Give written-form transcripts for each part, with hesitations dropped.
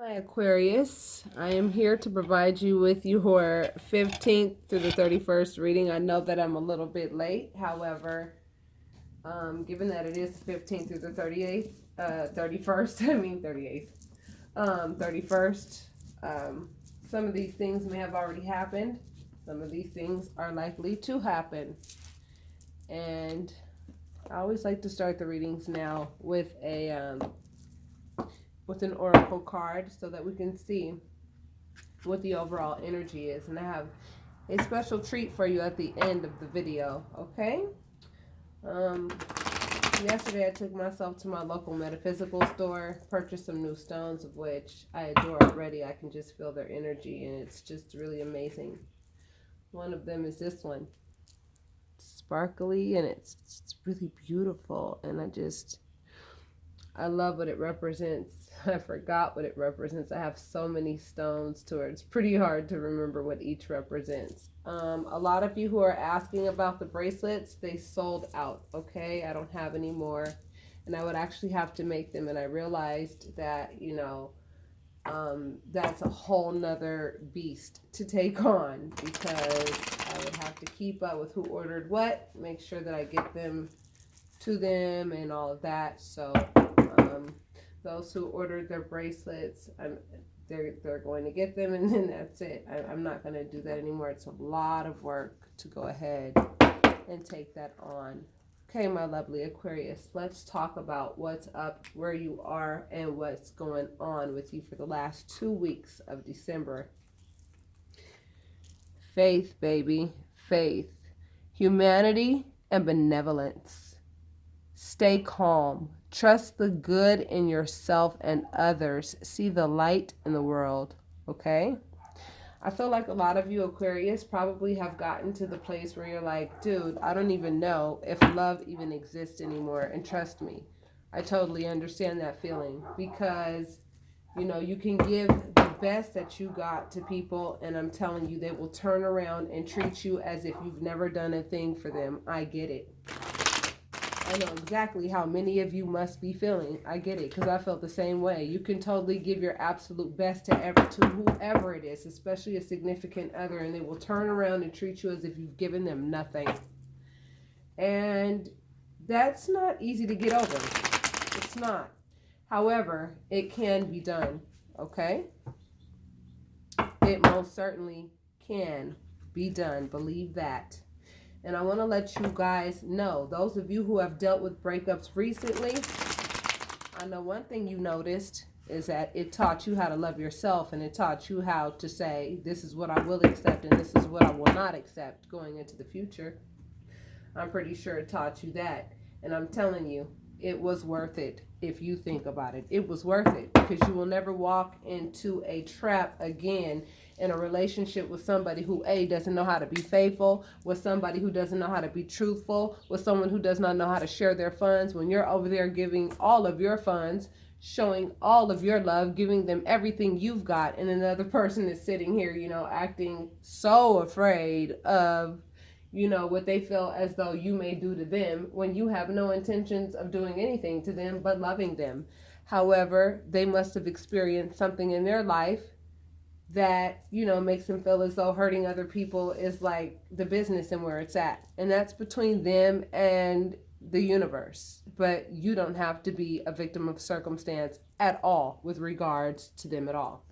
Hi Aquarius, I am here to provide you with your 15th through the 31st reading. I know that I'm a little bit late, however, given that it is the 15th through the 31st, 31st, some of these things may have already happened. Some of these things are likely to happen. And I always like to start the readings now with an oracle card so that we can see what the overall energy is. And I have a special treat for you at the end of the video, okay? Yesterday I took myself to my local metaphysical store, purchased some new stones, of which I adore already. I can just feel their energy, and it's just really amazing. One of them is this one. It's sparkly, and it's really beautiful, and I love what it represents. I forgot what it represents. I have so many stones to it. It's pretty hard to remember what each represents. A lot of you who are asking about the bracelets, they sold out, okay? I don't have any more. And I would actually have to make them. And I realized that, that's a whole nother beast to take on, because I would have to keep up with who ordered what, make sure that I get them to them and all of that. So those who ordered their bracelets, they're going to get them, and then that's it. I'm not going to do that anymore. It's a lot of work to go ahead and take that on. Okay, my lovely Aquarius, let's talk about what's up, where you are, and what's going on with you for the last 2 weeks of December. Faith, baby, faith, humanity, and benevolence. Stay calm. Trust the good in yourself and others. See the light in the world, okay? I feel like a lot of you Aquarius probably have gotten to the place where you're like, dude, I don't even know if love even exists anymore. And trust me, I totally understand that feeling, because, you can give the best that you got to people, and I'm telling you, they will turn around and treat you as if you've never done a thing for them. I get it. I know exactly how many of you must be feeling. I get it, because I felt the same way. You can totally give your absolute best to whoever it is, especially a significant other, and they will turn around and treat you as if you've given them nothing. And that's not easy to get over. It's not. However, it can be done, okay? It most certainly can be done. Believe that. And I want to let you guys know, those of you who have dealt with breakups recently, I know one thing you noticed is that it taught you how to love yourself, and it taught you how to say, this is what I will accept and this is what I will not accept going into the future. I'm pretty sure it taught you that. And I'm telling you, it was worth it. If you think about it, it was worth it, because you will never walk into a trap again in a relationship with somebody who doesn't know how to be faithful, with somebody who doesn't know how to be truthful, with someone who does not know how to share their funds. When you're over there giving all of your funds, showing all of your love, giving them everything you've got, and another person is sitting here, acting so afraid of what they feel as though you may do to them, when you have no intentions of doing anything to them but loving them. However, they must have experienced something in their life that, makes them feel as though hurting other people is like the business and where it's at. And that's between them and the universe. But you don't have to be a victim of circumstance at all with regards to them at all.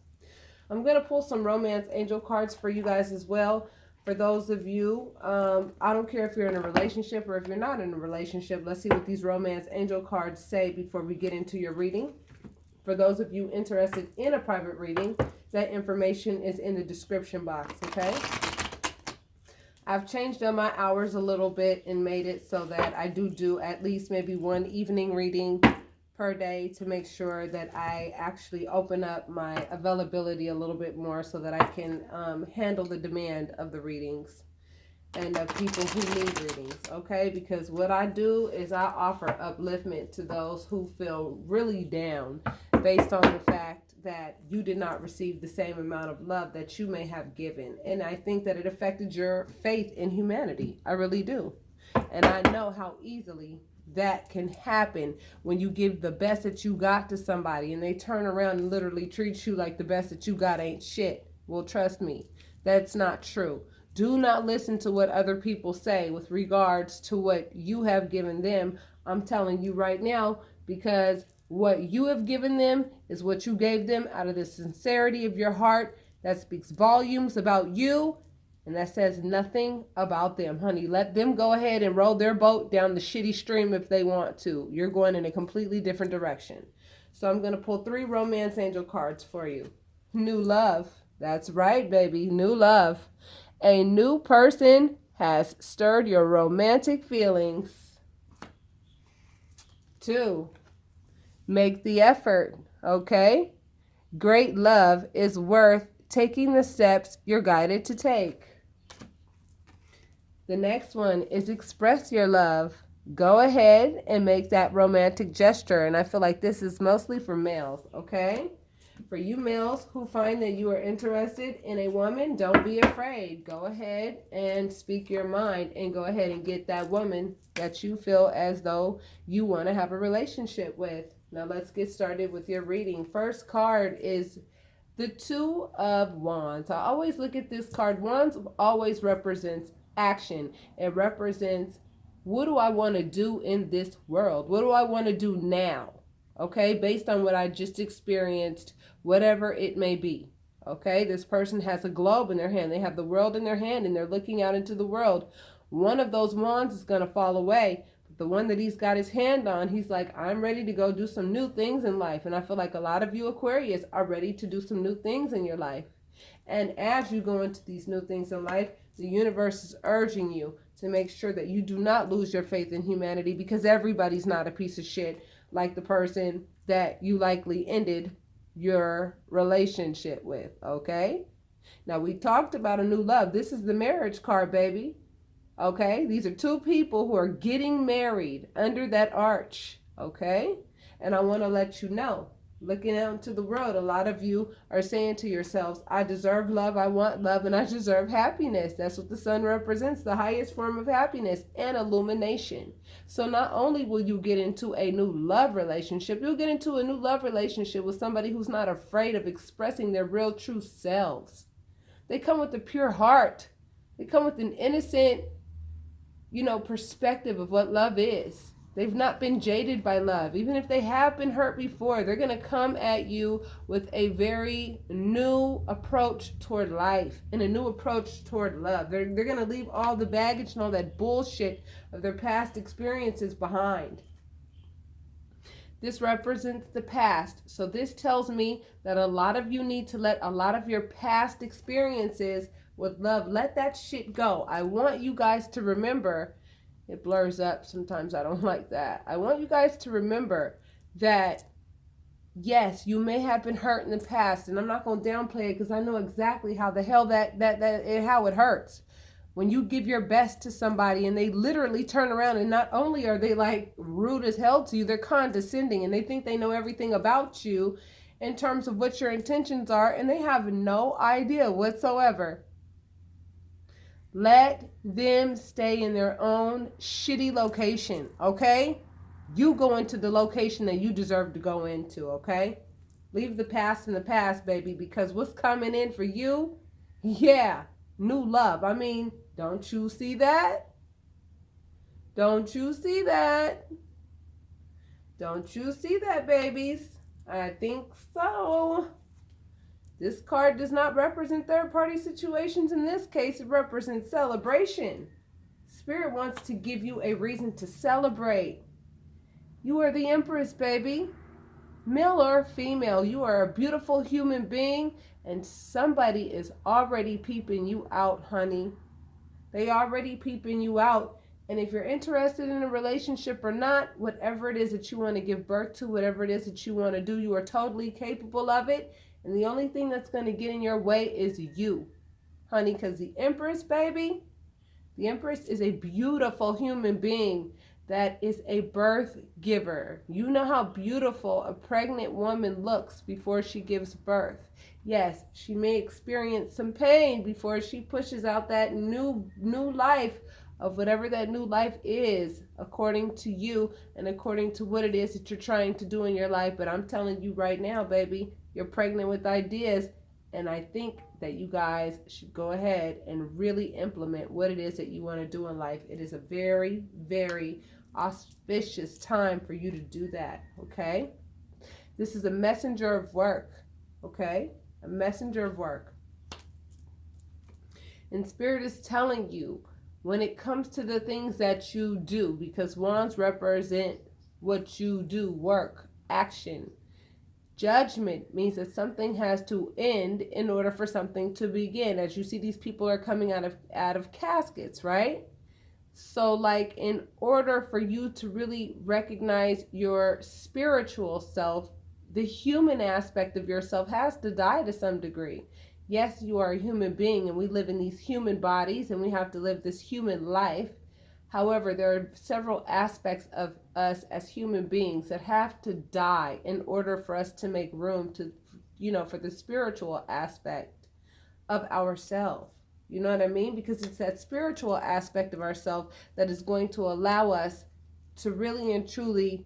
I'm going to pull some romance angel cards for you guys as well. For those of you, I don't care if you're in a relationship or if you're not in a relationship. Let's see what these romance angel cards say before we get into your reading. For those of you interested in a private reading, that information is in the description box, okay? I've changed up my hours a little bit and made it so that I do at least maybe one evening reading per day, to make sure that I actually open up my availability a little bit more, so that I can handle the demand of the readings and of people who need readings, okay? Because what I do is I offer upliftment to those who feel really down based on the fact that you did not receive the same amount of love that you may have given. And I think that it affected your faith in humanity. I really do. And I know how easily that can happen when you give the best that you got to somebody and they turn around and literally treat you like the best that you got ain't shit. Well, trust me, that's not true. Do not listen to what other people say with regards to what you have given them. I'm telling you right now, because what you have given them is what you gave them out of the sincerity of your heart. That speaks volumes about you, and that says nothing about them, honey. Let them go ahead and roll their boat down the shitty stream if they want to. You're going in a completely different direction. So I'm going to pull 3 romance angel cards for you. New love. That's right, baby. New love. A new person has stirred your romantic feelings. 2, make the effort, okay? Great love is worth taking the steps you're guided to take. The next one is express your love. Go ahead and make that romantic gesture. And I feel like this is mostly for males, okay? For you males who find that you are interested in a woman, don't be afraid. Go ahead and speak your mind and go ahead and get that woman that you feel as though you want to have a relationship with. Now let's get started with your reading. First card is the 2 of Wands. I always look at this card. Wands always represents action. It represents, what do I want to do in this world? What do I want to do now? Okay, based on what I just experienced, whatever it may be. Okay, this person has a globe in their hand. They have the world in their hand and they're looking out into the world. One of those wands is going to fall away. But the one that he's got his hand on, he's like, I'm ready to go do some new things in life. And I feel like a lot of you Aquarius are ready to do some new things in your life. And as you go into these new things in life, the universe is urging you to make sure that you do not lose your faith in humanity, because everybody's not a piece of shit like the person that you likely ended your relationship with, okay? Now, we talked about a new love. This is the marriage card, baby. Okay? These are 2 people who are getting married under that arch, okay? And I want to let you know, looking out into the world, a lot of you are saying to yourselves, I deserve love, I want love, and I deserve happiness. That's what the sun represents, the highest form of happiness and illumination. So not only will you get into a new love relationship, you'll get into a new love relationship with somebody who's not afraid of expressing their real true selves. They come with a pure heart. They come with an innocent, perspective of what love is. They've not been jaded by love. Even if they have been hurt before, they're going to come at you with a very new approach toward life and a new approach toward love. They're going to leave all the baggage and all that bullshit of their past experiences behind. This represents the past. So this tells me that a lot of you need to let a lot of your past experiences with love, let that shit go. I want you guys to remember, it blurs up sometimes, I don't like that. I want you guys to remember that, yes, you may have been hurt in the past, and I'm not going to downplay it because I know exactly how the hell how it hurts. When you give your best to somebody and they literally turn around and not only are they like rude as hell to you, they're condescending and they think they know everything about you in terms of what your intentions are, and they have no idea whatsoever. Let them stay in their own shitty location, okay? You go into the location that you deserve to go into, okay? Leave the past in the past, baby, because what's coming in for you, yeah, new love. I mean, don't you see that? Don't you see that? Don't you see that, babies? I think so. This card does not represent third-party situations. In this case, it represents celebration. Spirit wants to give you a reason to celebrate. You are the Empress, baby. Male or female, you are a beautiful human being, and somebody is already peeping you out, honey. They already peeping you out. And if you're interested in a relationship or not, whatever it is that you want to give birth to, whatever it is that you want to do, you are totally capable of it. And the only thing that's going to get in your way is you, honey, because the Empress, baby, the Empress is a beautiful human being that is a birth giver. You know how beautiful a pregnant woman looks before she gives birth. Yes, she may experience some pain before she pushes out that new life of whatever that new life is, according to you and according to what it is that you're trying to do in your life. But I'm telling you right now, baby, you're pregnant with ideas. And I think that you guys should go ahead and really implement what it is that you want to do in life. It is a very, very auspicious time for you to do that, okay? This is a messenger of work, okay? A messenger of work. And Spirit is telling you, when it comes to the things that you do, because wands represent what you do, work, action. Judgment means that something has to end in order for something to begin. As you see, these people are coming out of caskets, right? So like, in order for you to really recognize your spiritual self, the human aspect of yourself has to die to some degree. Yes, you are a human being and we live in these human bodies and we have to live this human life. However, there are several aspects of us as human beings that have to die in order for us to make room to, for the spiritual aspect of ourselves. You know what I mean? Because it's that spiritual aspect of ourselves that is going to allow us to really and truly,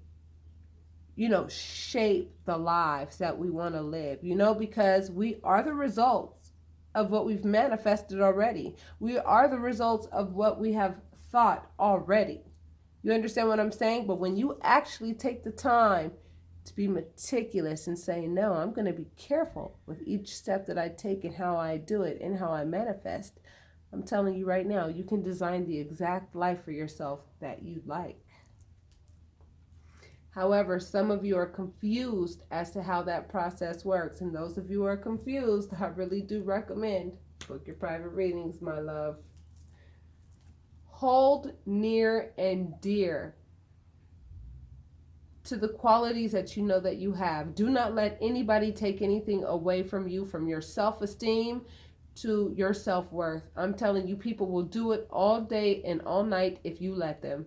shape the lives that we want to live, because we are the results of what we've manifested already. We are the results of what we have thought already. You understand what I'm saying? But when you actually take the time to be meticulous and say, no, I'm going to be careful with each step that I take and how I do it and how I manifest, I'm telling you right now, you can design the exact life for yourself that you like. However, some of you are confused as to how that process works. And those of you who are confused, I really do recommend book your private readings, my love. Hold near and dear to the qualities that you know that you have. Do not let anybody take anything away from you, from your self-esteem to your self-worth. I'm telling you, people will do it all day and all night if you let them.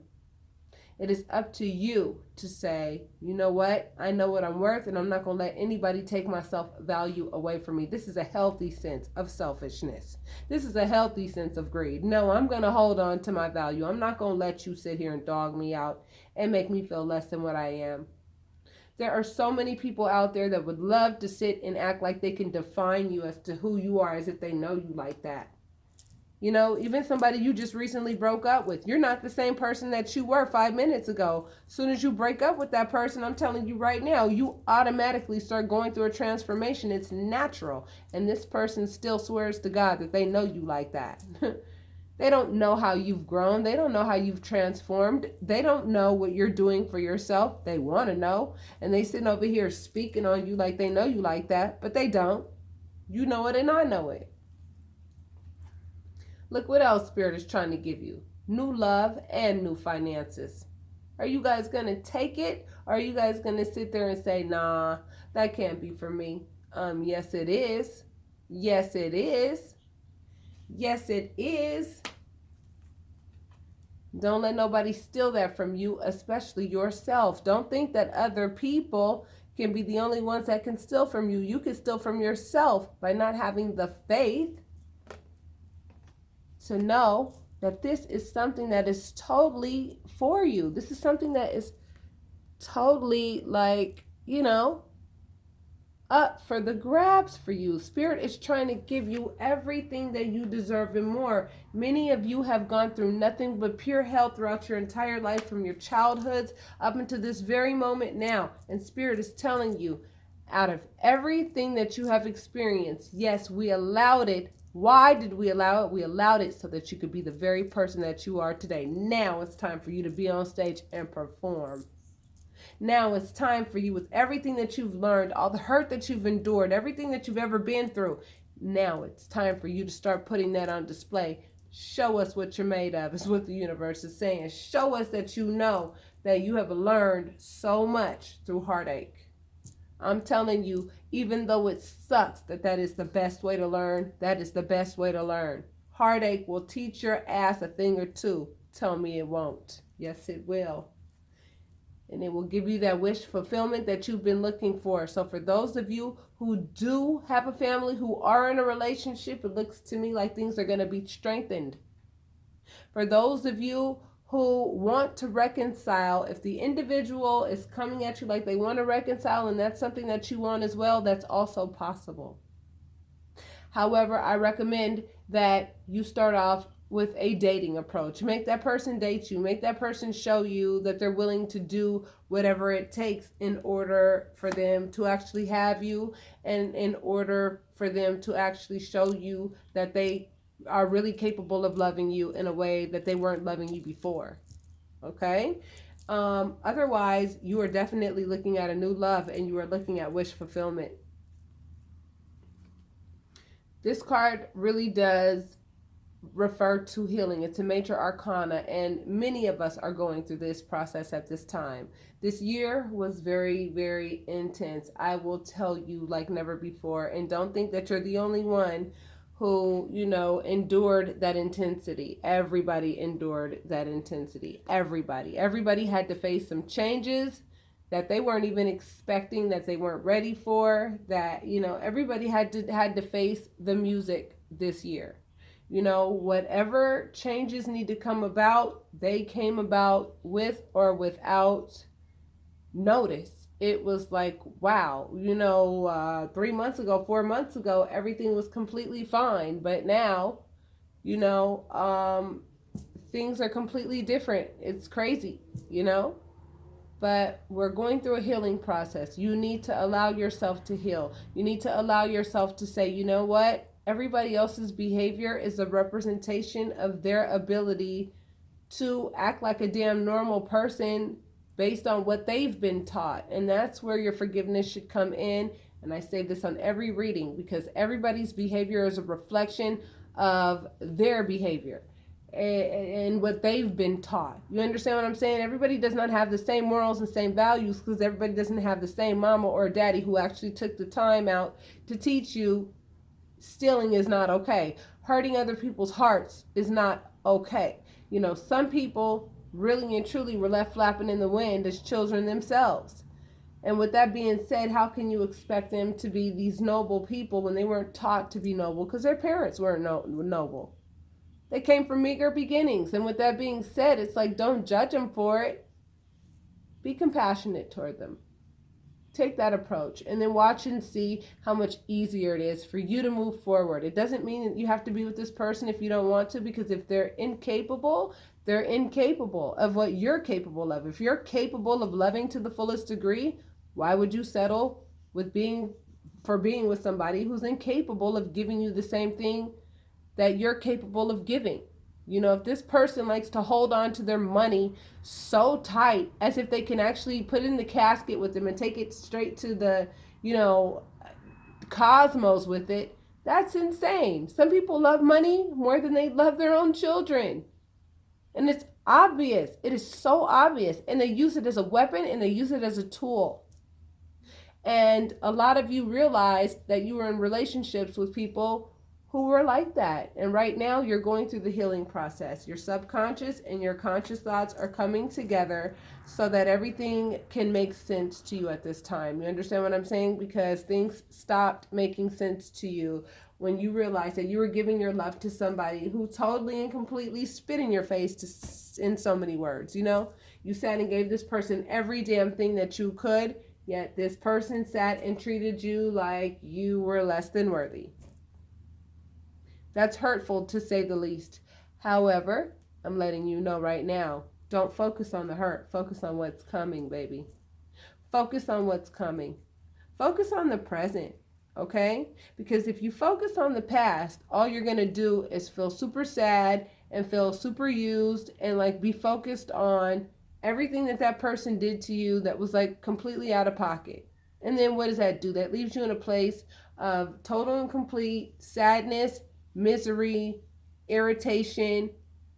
It is up to you to say, you know what? I know what I'm worth and I'm not going to let anybody take my self-value away from me. This is a healthy sense of selfishness. This is a healthy sense of greed. No, I'm going to hold on to my value. I'm not going to let you sit here and dog me out and make me feel less than what I am. There are so many people out there that would love to sit and act like they can define you as to who you are, as if they know you like that. Even somebody you just recently broke up with. You're not the same person that you were 5 minutes ago. As soon as you break up with that person, I'm telling you right now, you automatically start going through a transformation. It's natural. And this person still swears to God that they know you like that. They don't know how you've grown. They don't know how you've transformed. They don't know what you're doing for yourself. They want to know. And they sitting over here speaking on you like they know you like that, but they don't. You know it and I know it. Look what else Spirit is trying to give you. New love and new finances. Are you guys going to take it? Or are you guys going to sit there and say, nah, that can't be for me? Yes, it is. Yes, it is. Yes, it is. Don't let nobody steal that from you, especially yourself. Don't think that other people can be the only ones that can steal from you. You can steal from yourself by not having the faith to know that this is something that is totally for you. This is something that is totally up for the grabs for you. Spirit is trying to give you everything that you deserve and more. Many of you have gone through nothing but pure hell throughout your entire life, from your childhoods up until this very moment now. And Spirit is telling you, out of everything that you have experienced, yes, we allowed it. Why did we allow it? We allowed it so that you could be the very person that you are today. Now it's time for you to be on stage and perform. Now it's time for you, with everything that you've learned, all the hurt that you've endured, everything that you've ever been through. Now it's time for you to start putting that on display. Show us what you're made of, is what the universe is saying. Show us that you know that you have learned so much through heartache. I'm telling you, even though it sucks that is the best way to learn, that is the best way to learn. Heartache will teach your ass a thing or two. Tell me it won't. Yes, it will. And it will give you that wish fulfillment that you've been looking for. So for those of you who do have a family, who are in a relationship, it looks to me like things are going to be strengthened. For those of you who want to reconcile, if the individual is coming at you like they want to reconcile and that's something that you want as well, that's also possible. However, I recommend that you start off with a dating approach. Make that person date you. Make that person show you that they're willing to do whatever it takes in order for them to actually have you, and in order for them to actually show you that they are really capable of loving you in a way that they weren't loving you before. Okay? Otherwise, you are definitely looking at a new love and you are looking at wish fulfillment. This card really does refer to healing. It's a major arcana, and many of us are going through this process at this time. This year was very, very intense. I will tell you like never before. And don't think that you're the only one who, endured that intensity. Everybody endured that intensity. Everybody had to face some changes that they weren't even expecting, that they weren't ready for, that, everybody had to face the music this year. Whatever changes need to come about, they came about with or without notice. It was like, wow, 3 months ago, 4 months ago, everything was completely fine. But now, things are completely different. It's crazy, But we're going through a healing process. You need to allow yourself to heal. You need to allow yourself to say, you know what? Everybody else's behavior is a representation of their ability to act like a damn normal person based on what they've been taught. And that's where your forgiveness should come in. And I say this on every reading because everybody's behavior is a reflection of their behavior and what they've been taught. You understand what I'm saying? Everybody does not have the same morals and same values because everybody doesn't have the same mama or daddy who actually took the time out to teach you stealing is not okay. Hurting other people's hearts is not okay. Some people really and truly were left flapping in the wind as children themselves. And with that being said, how can you expect them to be these noble people when they weren't taught to be noble because their parents weren't noble? They came from meager beginnings. And with that being said, it's like, don't judge them for it. Be compassionate toward them. Take that approach and then watch and see how much easier it is for you to move forward. It doesn't mean that you have to be with this person if you don't want to, because if they're incapable of what you're capable of. If you're capable of loving to the fullest degree, why would you settle with being with somebody who's incapable of giving you the same thing that you're capable of giving? If this person likes to hold on to their money so tight as if they can actually put it in the casket with them and take it straight to the, cosmos with it, that's insane. Some people love money more than they love their own children. And it's obvious. It is so obvious. And they use it as a weapon and they use it as a tool. And a lot of you realized that you were in relationships with people who were like that. And right now you're going through the healing process. Your subconscious and your conscious thoughts are coming together so that everything can make sense to you at this time. You understand what I'm saying? Because things stopped making sense to you when you realized that you were giving your love to somebody who totally and completely spit in your face in so many words. You sat and gave this person every damn thing that you could, yet this person sat and treated you like you were less than worthy. That's hurtful, to say the least. However, I'm letting you know right now, don't focus on the hurt. Focus on what's coming, baby. Focus on what's coming. Focus on the present, okay? Because if you focus on the past, all you're going to do is feel super sad and feel super used and like be focused on everything that person did to you that was like completely out of pocket. And then what does that do? That leaves you in a place of total and complete sadness, misery, irritation,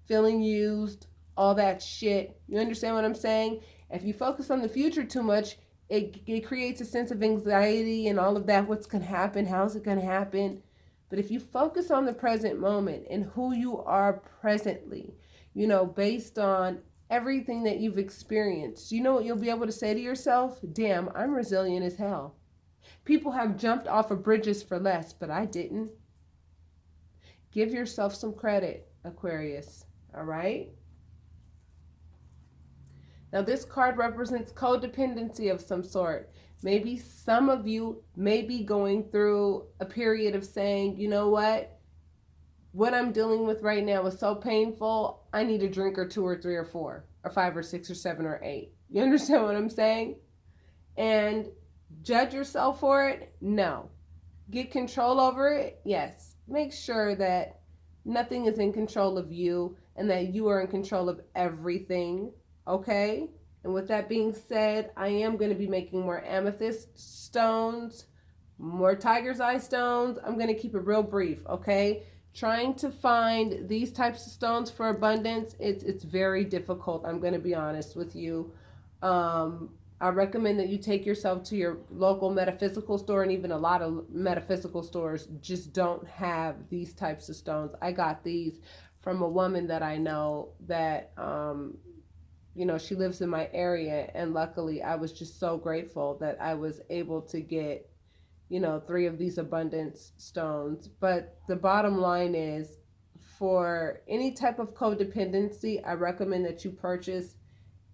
feeling used, all that shit. You understand what I'm saying? If you focus on the future too much, it creates a sense of anxiety and all of that. What's going to happen? How's it going to happen? But if you focus on the present moment and who you are presently, based on everything that you've experienced, you know what you'll be able to say to yourself? Damn, I'm resilient as hell. People have jumped off of bridges for less, but I didn't. Give yourself some credit, Aquarius. All right. Now, this card represents codependency of some sort. Maybe some of you may be going through a period of saying, you know what I'm dealing with right now is so painful, I need a drink or 2 or 3 or 4 or 5 or 6 or 7 or 8. You understand what I'm saying? And judge yourself for it? No. Get control over it? Yes. Make sure that nothing is in control of you and that you are in control of everything. Okay? And with that being said, I am going to be making more amethyst stones, more tiger's eye stones. I'm going to keep it real brief, okay? Trying to find these types of stones for abundance, it's very difficult. I'm going to be honest with you. I recommend that you take yourself to your local metaphysical store, and even a lot of metaphysical stores just don't have these types of stones. I got these from a woman that I know that, she lives in my area, and luckily I was just so grateful that I was able to get 3 of these abundance stones. But the bottom line is, for any type of codependency, I recommend that you purchase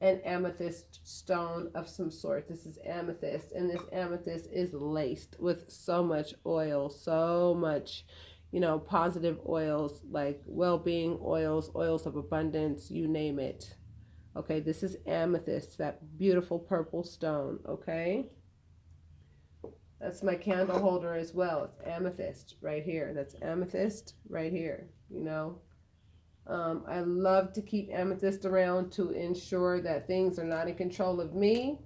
an amethyst stone of some sort. This is amethyst, and this amethyst is laced with so much oil, so much, positive oils, like well-being oils, oils of abundance, you name it. Okay, this is amethyst, that beautiful purple stone, okay? That's my candle holder as well. It's amethyst right here. That's amethyst right here, I love to keep amethyst around to ensure that things are not in control of me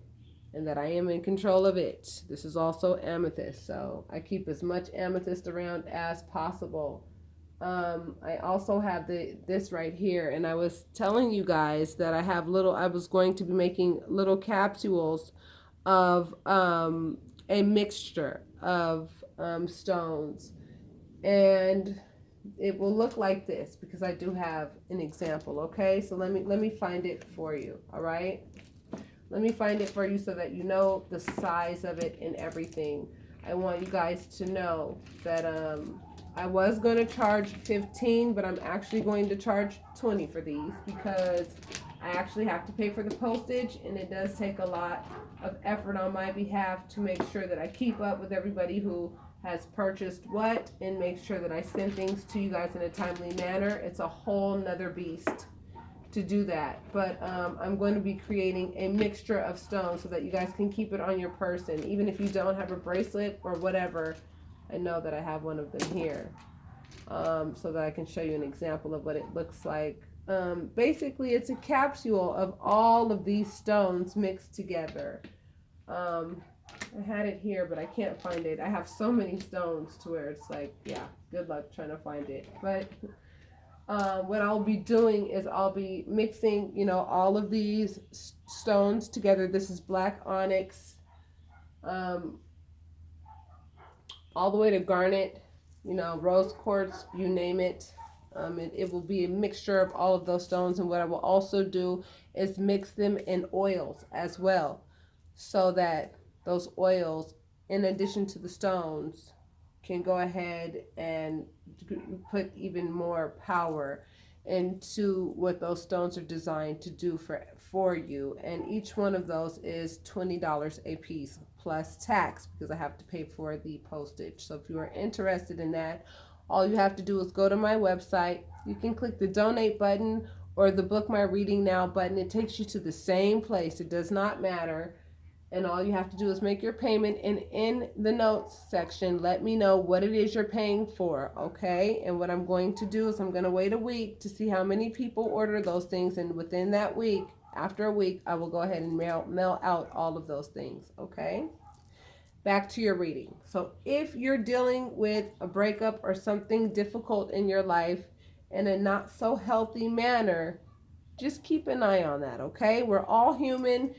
and that I am in control of it. This is also amethyst, so I keep as much amethyst around as possible. I also have this right here, and I was telling you guys that I was going to be making little capsules of a mixture of stones, and it will look like this because I do have an example. Okay, so let me find it for you. All right, let me find it for you so that you know the size of it and everything. I want you guys to know that I was going to charge 15, but I'm actually going to charge 20 for these because I actually have to pay for the postage, and it does take a lot of effort on my behalf to make sure that I keep up with everybody who has purchased what and make sure that I send things to you guys in a timely manner. It's a whole nother beast to do that. But I'm going to be creating a mixture of stones so that you guys can keep it on your person. Even if you don't have a bracelet or whatever, I know that I have one of them here so that I can show you an example of what it looks like. Basically, it's a capsule of all of these stones mixed together. I had it here, but I can't find it. I have so many stones to where it's like, yeah, good luck trying to find it. But what I'll be doing is I'll be mixing, all of these stones together. This is black onyx, all the way to garnet, rose quartz, you name it. It will be a mixture of all of those stones. And what I will also do is mix them in oils as well, so that those oils, in addition to the stones, can go ahead and put even more power into what those stones are designed to do for you. And each one of those is $20 a piece plus tax, because I have to pay for the postage. So if you are interested in that, all you have to do is go to my website. You can click the donate button or the book my reading now button. It takes you to the same place. It does not matter. And all you have to do is make your payment, and in the notes section, let me know what it is you're paying for, okay? And what I'm going to do is I'm going to wait a week to see how many people order those things, and within that week, after a week, I will go ahead and mail out all of those things, okay? Back to your reading. So if you're dealing with a breakup or something difficult in your life in a not so healthy manner, just keep an eye on that, okay? We're all human.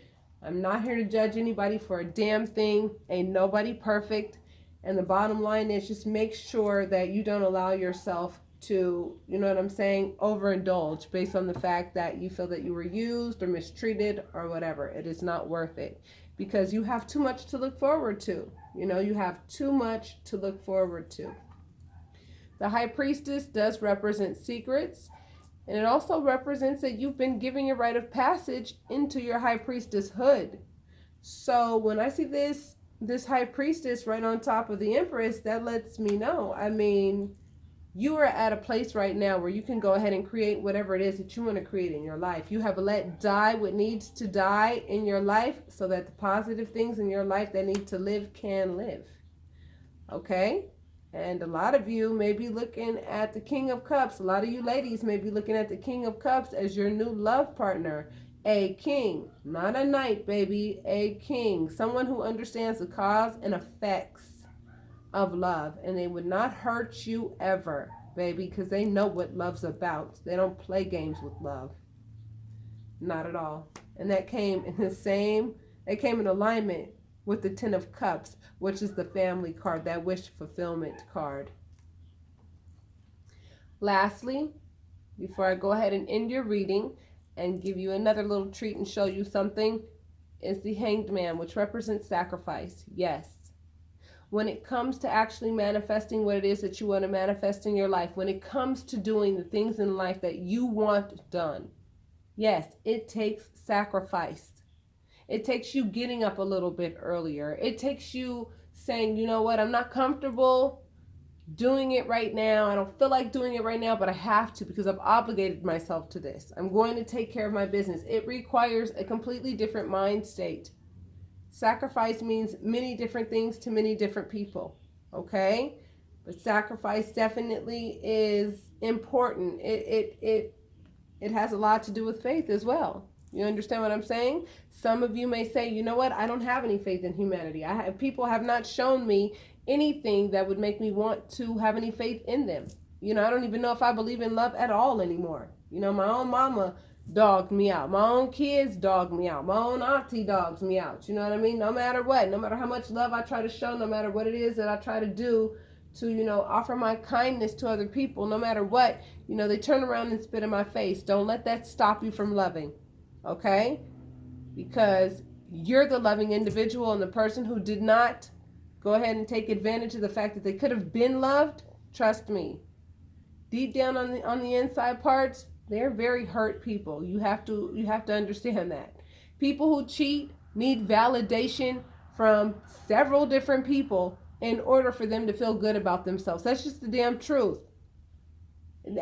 I'm not here to judge anybody for a damn thing. Ain't nobody perfect. And the bottom line is just make sure that you don't allow yourself to, overindulge based on the fact that you feel that you were used or mistreated or whatever. It is not worth it, because you have too much to look forward to. You have too much to look forward to. The High Priestess does represent secrets. And it also represents that you've been given your rite of passage into your high priestess hood. So when I see this high priestess right on top of the empress, that lets me know, I mean, you are at a place right now where you can go ahead and create whatever it is that you want to create in your life. You have let die what needs to die in your life so that the positive things in your life that need to live can live. Okay? And a lot of you may be looking at the King of Cups. A lot of you ladies may be looking at the King of Cups as your new love partner. A king, not a knight, baby. A king. Someone who understands the cause and effects of love. And they would not hurt you ever, baby, because they know what love's about. They don't play games with love. Not at all. And that came in alignment with the Ten of Cups, which is the family card, that wish fulfillment card. Lastly, before I go ahead and end your reading and give you another little treat and show you something, is the Hanged Man, which represents sacrifice. Yes. When it comes to actually manifesting what it is that you want to manifest in your life, when it comes to doing the things in life that you want done, yes, it takes sacrifice. It takes you getting up a little bit earlier. It takes you saying, you know what, I'm not comfortable doing it right now. I don't feel like doing it right now, but I have to because I've obligated myself to this. I'm going to take care of my business. It requires a completely different mind state. Sacrifice means many different things to many different people, okay? But sacrifice definitely is important. It has a lot to do with faith as well. You understand what I'm saying? Some of you may say, you know what, I don't have any faith in humanity. People have not shown me anything that would make me want to have any faith in them. You know, I don't even know if I believe in love at all anymore. You know, my own mama dogged me out. My own kids dogged me out. My own auntie dogs me out. You know what I mean? No matter what, no matter how much love I try to show, no matter what it is that I try to do to, you know, offer my kindness to other people, no matter what, you know, they turn around and spit in my face. Don't let that stop you from loving. Okay? Because you're the loving individual, and the person who did not go ahead and take advantage of the fact that they could have been loved, trust me, deep down on the inside parts, they're very hurt people. You have to understand that. People who cheat need validation from several different people in order for them to feel good about themselves. That's just the damn truth.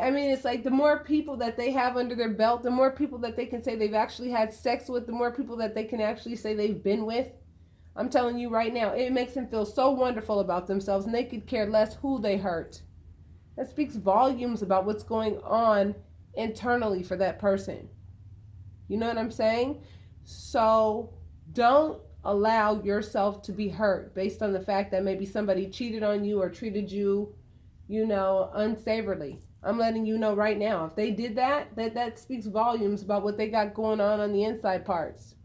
I mean, it's like the more people that they have under their belt, the more people that they can say they've actually had sex with, the more people that they can actually say they've been with. I'm telling you right now, it makes them feel so wonderful about themselves, and they could care less who they hurt. That speaks volumes about what's going on internally for that person. You know what I'm saying? So don't allow yourself to be hurt based on the fact that maybe somebody cheated on you or treated you, you know, unsavourly. I'm letting you know right now, if they did that, that speaks volumes about what they got going on the inside parts.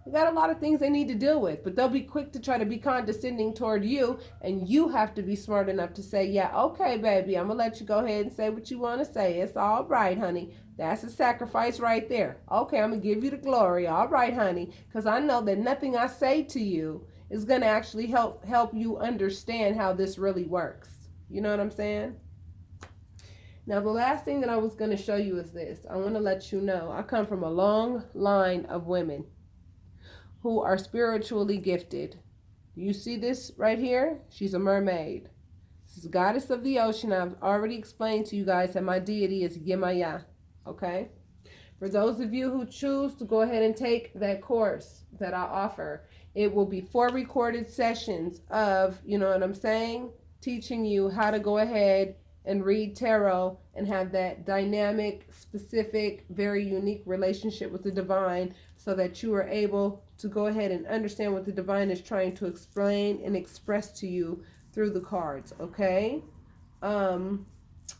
They got a lot of things they need to deal with, but they'll be quick to try to be condescending toward you, and you have to be smart enough to say, yeah, okay, baby, I'm going to let you go ahead and say what you want to say. It's all right, honey. That's a sacrifice right there. Okay, I'm going to give you the glory. All right, honey, because I know that nothing I say to you is going to actually help you understand how this really works. You know what I'm saying? Now, the last thing that I was going to show you is this. I want to let you know I come from a long line of women who are spiritually gifted. You see this right here? She's a mermaid. This is the goddess of the ocean. I've already explained to you guys that my deity is Yemaya. Okay? For those of you who choose to go ahead and take that course that I offer, it will be 4 recorded sessions of, you know what I'm saying, teaching you how to go ahead and read tarot and have that dynamic, specific, very unique relationship with the divine, so that you are able to go ahead and understand what the divine is trying to explain and express to you through the cards, okay?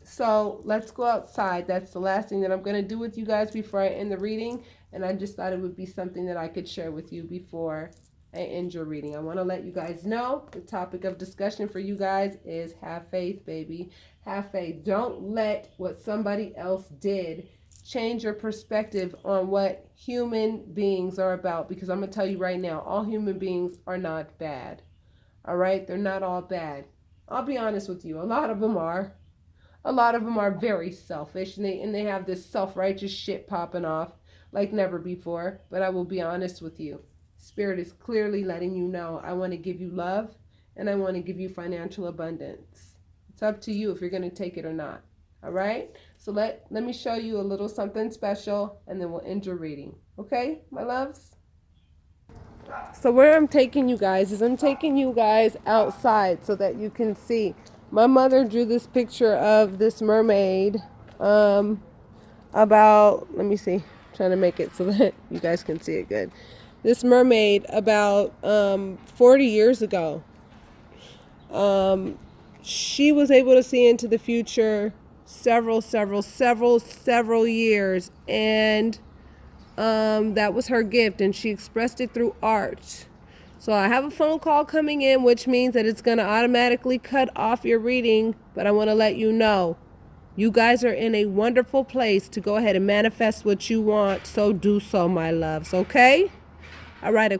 So let's go outside. That's the last thing that I'm going to do with you guys before I end the reading, and I just thought it would be something that I could share with you before I end your reading. I want to let you guys know the topic of discussion for you guys is have faith, baby. Have faith. Don't let what somebody else did change your perspective on what human beings are about, because I'm going to tell you right now, all human beings are not bad. All right? They're not all bad. I'll be honest with you. A lot of them are. A lot of them are very selfish, and they have this self-righteous shit popping off like never before. But I will be honest with you. Spirit is clearly letting you know, I want to give you love and I want to give you financial abundance. It's up to you if you're going to take it or not. All right? So let me show you a little something special, and then we'll end your reading. Okay, my loves? So where I'm taking you guys is I'm taking you guys outside so that you can see. My mother drew this picture of this mermaid about, let me see, I'm trying to make it so that you guys can see it good. This mermaid about 40 years ago. She was able to see into the future several years, and that was her gift, and she expressed it through art. So I have a phone call coming in, which means that it's going to automatically cut off your reading, but I want to let you know, you guys are in a wonderful place to go ahead and manifest what you want, so do so, my loves, okay? All right.